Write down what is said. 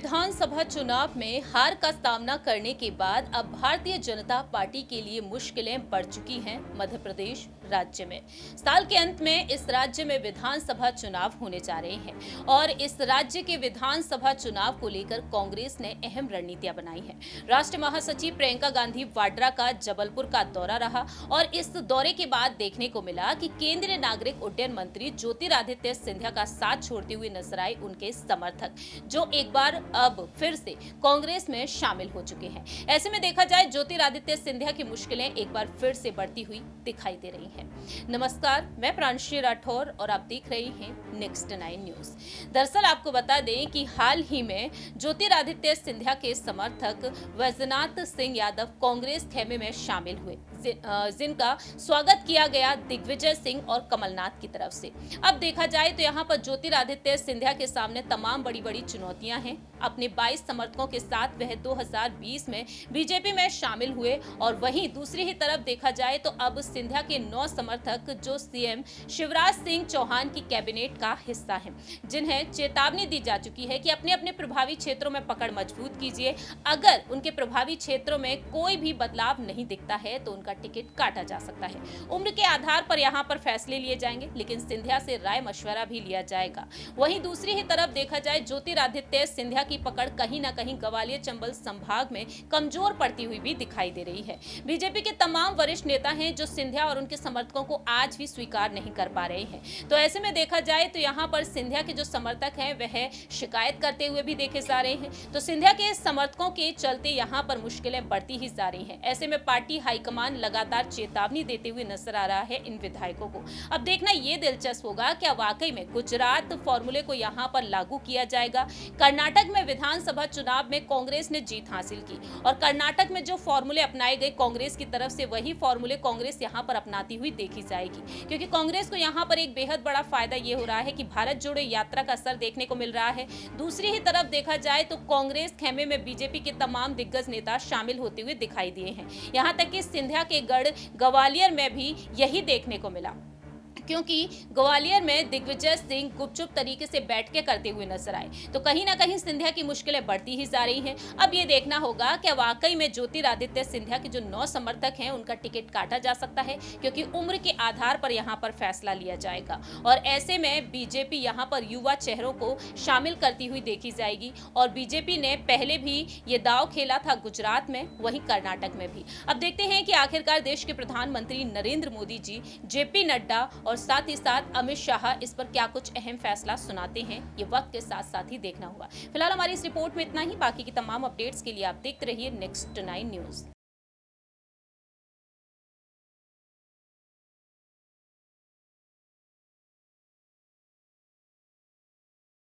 विधानसभा चुनाव में हार का सामना करने के बाद अब भारतीय जनता पार्टी के लिए मुश्किलें बढ़ चुकी हैं। मध्य प्रदेश राज्य में साल के अंत में इस राज्य में विधानसभा चुनाव होने जा रहे हैं और इस राज्य के विधानसभा चुनाव को लेकर कांग्रेस ने अहम रणनीतियां बनाई हैं। राष्ट्रीय महासचिव प्रियंका गांधी वाड्रा का जबलपुर का दौरा रहा और इस दौरे के बाद देखने को मिला कि केंद्रीय नागरिक उड्डयन मंत्री ज्योतिरादित्य सिंधिया का साथ छोड़ते हुए नजर आए उनके समर्थक, जो एक बार अब फिर से कांग्रेस में शामिल हो चुके हैं। ऐसे में देखा जाए ज्योतिरादित्य सिंधिया की मुश्किलें एक बार फिर से बढ़ती हुई दिखाई दे रही हैं। नमस्कार, मैं प्रांशी राठौर और आप देख रहे हैं नेक्स्ट 9 न्यूज। दरअसल आपको बता दें कि हाल ही में ज्योतिरादित्य सिंधिया के समर्थक वैजनाथ सिंह यादव कांग्रेस खेमे में शामिल हुए, जिनका स्वागत किया गया दिग्विजय सिंह और कमलनाथ की तरफ से। अब देखा जाए तो यहाँ पर ज्योतिरादित्य सिंधिया के सामने तमाम बड़ी चुनौतियां हैं। अपने 22 समर्थकों के साथ वह 2020 में बीजेपी में शामिल हुए और वहीं दूसरी ही तरफ देखा जाए तो अब सिंधिया के 9 समर्थक जो सीएम शिवराज सिंह चौहान की कैबिनेट का हिस्सा हैं, जिन्हें चेतावनी दी जा चुकी है कि अपने अपने प्रभावी क्षेत्रों में पकड़ मजबूत कीजिए। अगर उनके प्रभावी क्षेत्रों में कोई भी बदलाव नहीं दिखता है तो उनका टिकट काटा जा सकता है। उम्र के आधार पर यहाँ पर फैसले लिए जाएंगे, लेकिन सिंधिया से राय मशवरा भी लिया जाएगा। वहीं दूसरी ही तरफ देखा जाए ज्योतिरादित्य सिंधिया की पकड़ कहीं ना कहीं ग्वालियर चंबल संभाग में कमजोर पड़ती हुई भी दिखाई दे रही है। बीजेपी के तमाम वरिष्ठ नेता हैं जो सिंधिया और उनके समर्थकों को आज भी स्वीकार नहीं कर पा रहे हैं। तो ऐसे में देखा जाए तो यहाँ पर सिंधिया के जो समर्थक हैं वह शिकायत करते हुए भी देखे जा रहे हैं। तो सिंधिया के समर्थकों के चलते यहाँ पर मुश्किलें बढ़ती ही जा रही हैं। ऐसे में पार्टी हाईकमान लगातार चेतावनी देते हुए नजर आ रहा है इन विधायकों को। अब देखना ये दिलचस्प होगा क्या वाकई में गुजरात फॉर्मूले को यहाँ पर लागू किया जाएगा। कर्नाटक में विधानसभा चुनाव में कांग्रेस ने जीत हासिल की और कर्नाटक में जो फॉर्मूले अपनाए गए कांग्रेस की तरफ से, वही फॉर्मूले कांग्रेस यहां पर अपनाती हुई देखी जाएगी, क्योंकि कांग्रेस को यहां पर एक बेहद बड़ा फायदा ये हो रहा है कि भारत जोड़ो यात्रा का असर देखने को मिल रहा है। दूसरी ही तरफ देखा जाए तो कांग्रेस खेमे में बीजेपी के तमाम दिग्गज नेता शामिल होते हुए दिखाई दिए हैं। यहां तक कि सिंधिया के गढ़ ग्वालियर में भी यही देखने को मिला, क्योंकि ग्वालियर में दिग्विजय सिंह गुपचुप तरीके से बैठ के करते हुए नजर आए। तो कहीं ना कहीं सिंधिया की मुश्किलें बढ़ती ही जा रही हैं। अब ये देखना होगा कि वाकई में ज्योतिरादित्य सिंधिया के जो 9 समर्थक हैं उनका टिकट काटा जा सकता है, क्योंकि उम्र के आधार पर यहाँ पर फैसला लिया जाएगा और ऐसे में बीजेपी यहाँ पर युवा चेहरों को शामिल करती हुई देखी जाएगी। और बीजेपी ने पहले भी ये दाव खेला था गुजरात में, वहीं कर्नाटक में भी। अब देखते हैं कि आखिरकार देश के प्रधानमंत्री नरेंद्र मोदी जी, जेपी नड्डा और साथ ही साथ अमित शाह इस पर क्या कुछ अहम फैसला सुनाते हैं। ये वक्त के साथ साथ ही देखना होगा। फिलहाल हमारी इस रिपोर्ट में इतना ही। बाकी की तमाम अपडेट्स के लिए आप देखते रहिए नेक्स्ट 9 न्यूज।